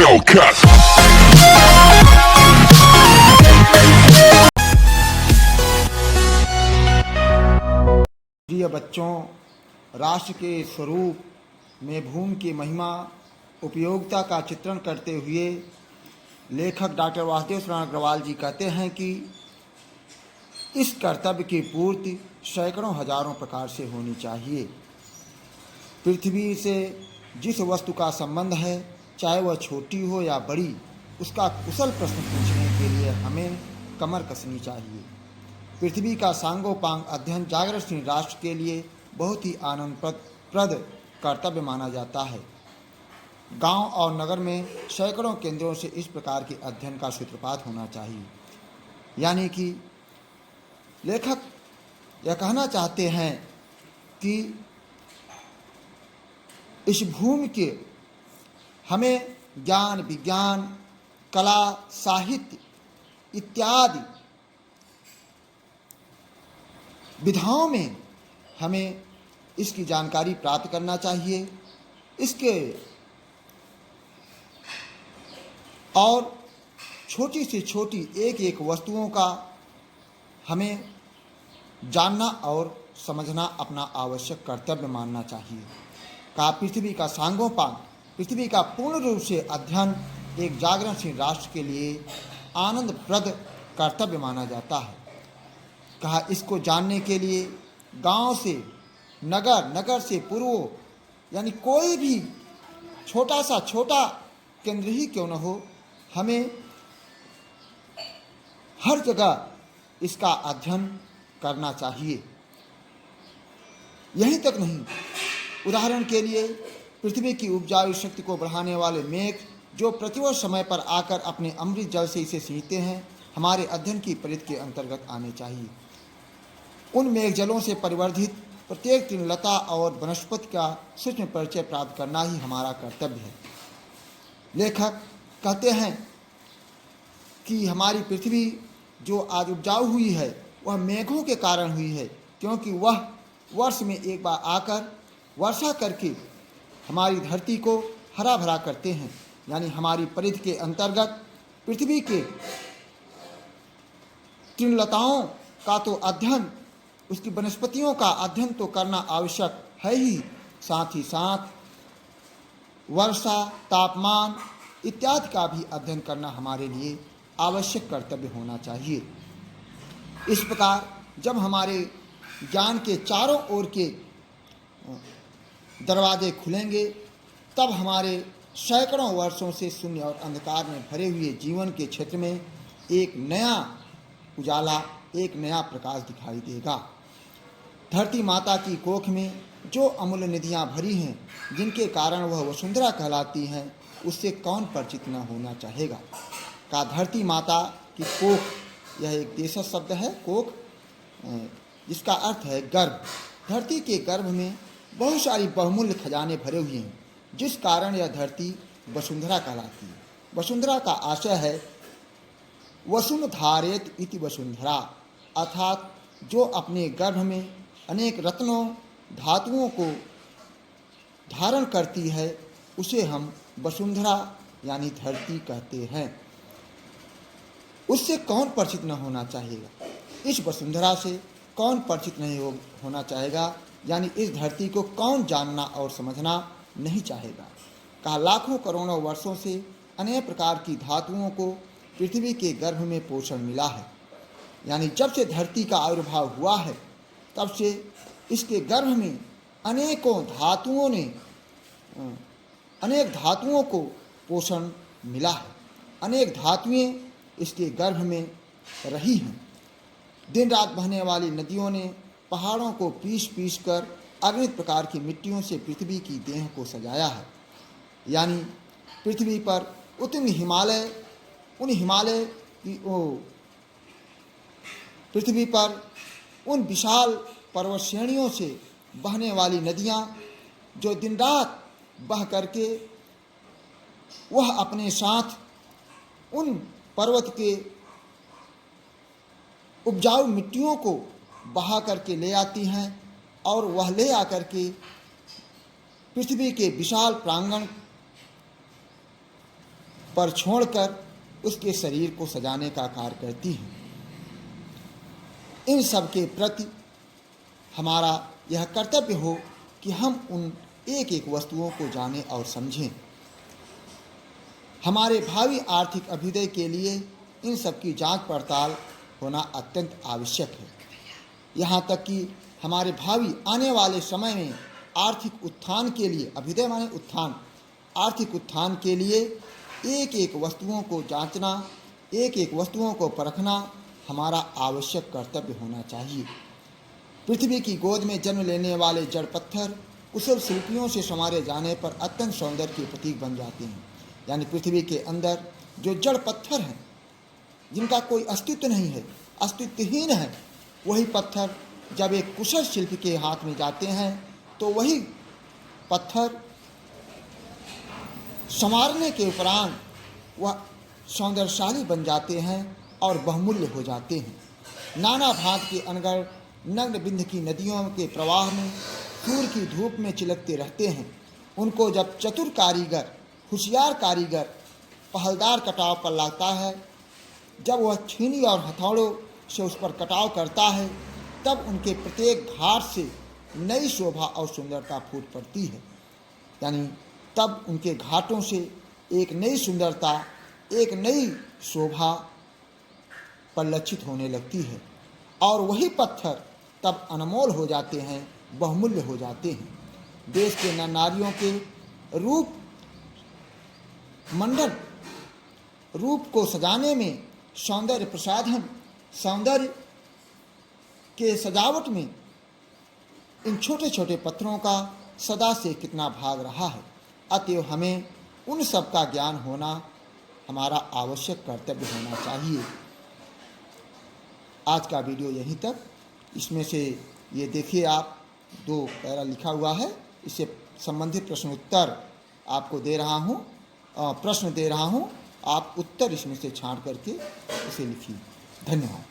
Hellcat. प्रिय बच्चों, राष्ट्र के स्वरूप में भूमि की महिमा उपयोगिता का चित्रण करते हुए लेखक डॉक्टर वासुदेव शरण अग्रवाल जी कहते हैं कि इस कर्तव्य की पूर्ति सैकड़ों हजारों प्रकार से होनी चाहिए। पृथ्वी से जिस वस्तु का संबंध है, चाहे वह छोटी हो या बड़ी, उसका कुशल प्रश्न पूछने के लिए हमें कमर कसनी चाहिए। पृथ्वी का सांगोपांग अध्ययन जागरणशील राष्ट्र के लिए बहुत ही आनंदप्रद कर्तव्य माना जाता है। गांव और नगर में सैकड़ों केंद्रों से इस प्रकार के अध्ययन का सूत्रपात होना चाहिए। यानी कि लेखक यह कहना चाहते हैं कि इस भूमि के हमें ज्ञान, विज्ञान, कला, साहित्य इत्यादि विधाओं में हमें इसकी जानकारी प्राप्त करना चाहिए। इसके और छोटी से छोटी एक एक वस्तुओं का हमें जानना और समझना अपना आवश्यक कर्तव्य मानना चाहिए। का पृथ्वी का सांगोपांग, पृथ्वी का पूर्ण रूप से अध्ययन एक जागरणशील राष्ट्र के लिए आनंदप्रद कर्तव्य माना जाता है। कहा इसको जानने के लिए गांव से नगर, नगर से पूर्व, यानी कोई भी छोटा सा छोटा केंद्र ही क्यों न हो, हमें हर जगह इसका अध्ययन करना चाहिए। यहीं तक नहीं, उदाहरण के लिए पृथ्वी की उपजाऊ शक्ति को बढ़ाने वाले मेघ जो प्रतिवर्ष समय पर आकर अपने अमृत जल से इसे सींचते हैं, हमारे अध्ययन की परिधि के अंतर्गत आने चाहिए। उन मेघ जलों से परिवर्धित प्रत्येक तृणलता और वनस्पति का सूक्ष्म परिचय प्राप्त करना ही हमारा कर्तव्य है। लेखक कहते हैं कि हमारी पृथ्वी जो आज उपजाऊ हुई है वह मेघों के कारण हुई है, क्योंकि वह वर्ष में एक बार आकर वर्षा करके हमारी धरती को हरा भरा करते हैं। यानी हमारी परिधि के अंतर्गत पृथ्वी के तृणलताओं का तो अध्ययन, उसकी वनस्पतियों का अध्ययन तो करना आवश्यक है ही, साथ ही साथ वर्षा, तापमान इत्यादि का भी अध्ययन करना हमारे लिए आवश्यक कर्तव्य होना चाहिए। इस प्रकार जब हमारे ज्ञान के चारों ओर के दरवाजे खुलेंगे, तब हमारे सैकड़ों वर्षों से शून्य और अंधकार में भरे हुए जीवन के क्षेत्र में एक नया उजाला, एक नया प्रकाश दिखाई देगा। धरती माता की कोख में जो अमूल्य निधियाँ भरी हैं, जिनके कारण वह वसुंधरा कहलाती हैं, उससे कौन परिचित न होना चाहेगा। का धरती माता की कोख, यह एक देशज शब्द है, कोख, जिसका अर्थ है गर्भ। धरती के गर्भ में बहुत सारी बहुमूल्य खजाने भरे हुए हैं, जिस कारण यह धरती वसुंधरा कहलाती है। वसुंधरा का आशय है वसुंधारेत इति वसुंधरा, अर्थात जो अपने गर्भ में अनेक रत्नों, धातुओं को धारण करती है, उसे हम वसुंधरा यानी धरती कहते हैं। उससे कौन परिचित न होना चाहेगा, इस वसुंधरा से कौन परिचित नहीं होना चाहेगा, यानी इस धरती को कौन जानना और समझना नहीं चाहेगा। कहा लाखों करोड़ों वर्षों से अनेक प्रकार की धातुओं को पृथ्वी के गर्भ में पोषण मिला है। यानी जब से धरती का आविर्भाव हुआ है, तब से इसके गर्भ में अनेक धातुओं को पोषण मिला है। अनेक धातुएं इसके गर्भ में रही हैं। दिन रात बहने वाली नदियों ने पहाड़ों को पीस पीस कर अगणित प्रकार की मिट्टियों से पृथ्वी की देह को सजाया है। यानी पृथ्वी पर पृथ्वी पर उन विशाल पर्वत श्रेणियों से बहने वाली नदियाँ जो दिन रात बह करके वह अपने साथ उन पर्वत के उपजाऊ मिट्टियों को बहा करके ले आती हैं, और वह ले आकर के पृथ्वी के विशाल प्रांगण पर छोड़कर उसके शरीर को सजाने का कार्य करती हैं। इन सब के प्रति हमारा यह कर्तव्य हो कि हम उन एक एक वस्तुओं को जानें और समझें। हमारे भावी आर्थिक अभ्युदय के लिए इन सब की जांच पड़ताल होना अत्यंत आवश्यक है। यहाँ तक कि हमारे भावी आने वाले समय में आर्थिक उत्थान के लिए, अभ्युदय माने उत्थान, आर्थिक उत्थान के लिए एक एक वस्तुओं को जांचना, एक एक वस्तुओं को परखना हमारा आवश्यक कर्तव्य होना चाहिए। पृथ्वी की गोद में जन्म लेने वाले जड़ पत्थर कुशल शिल्पियों से संवारे जाने पर अत्यंत सौंदर्य के प्रतीक बन जाते हैं। यानी पृथ्वी के अंदर जो जड़ पत्थर हैं, जिनका कोई अस्तित्व नहीं है, अस्तित्वहीन है, वही पत्थर जब एक कुशल शिल्पी के हाथ में जाते हैं तो वही पत्थर संवारने के उपरांत वह सौंदर्यशाली बन जाते हैं और बहुमूल्य हो जाते हैं। नाना भांत के अनगढ़ नग्न बिंद की नदियों के प्रवाह में सूर्य की धूप में चिलकते रहते हैं। उनको जब चतुर कारीगर, होशियार कारीगर पहलदार कटाव पर लाता है, जब वह छीनी और हथौड़ों से उस पर कटाव करता है, तब उनके प्रत्येक घाट से नई शोभा और सुंदरता फूट पड़ती है। यानी तब उनके घाटों से एक नई सुंदरता, एक नई शोभा परिलक्षित होने लगती है और वही पत्थर तब अनमोल हो जाते हैं, बहुमूल्य हो जाते हैं। देश के नर नारियों के रूप मंडल, रूप को सजाने में, सौंदर्य प्रसाधन, सौंदर्य के सजावट में इन छोटे छोटे पत्थरों का सदा से कितना भाग रहा है। अतएव हमें उन सब का ज्ञान होना हमारा आवश्यक कर्तव्य होना चाहिए। आज का वीडियो यहीं तक। इसमें से ये देखिए, आप 2 पैरा लिखा हुआ है, इससे संबंधित प्रश्न उत्तर आपको दे रहा हूँ, प्रश्न दे रहा हूँ, आप उत्तर इसमें से छांट करके इसे लिखिए। धन्यवाद।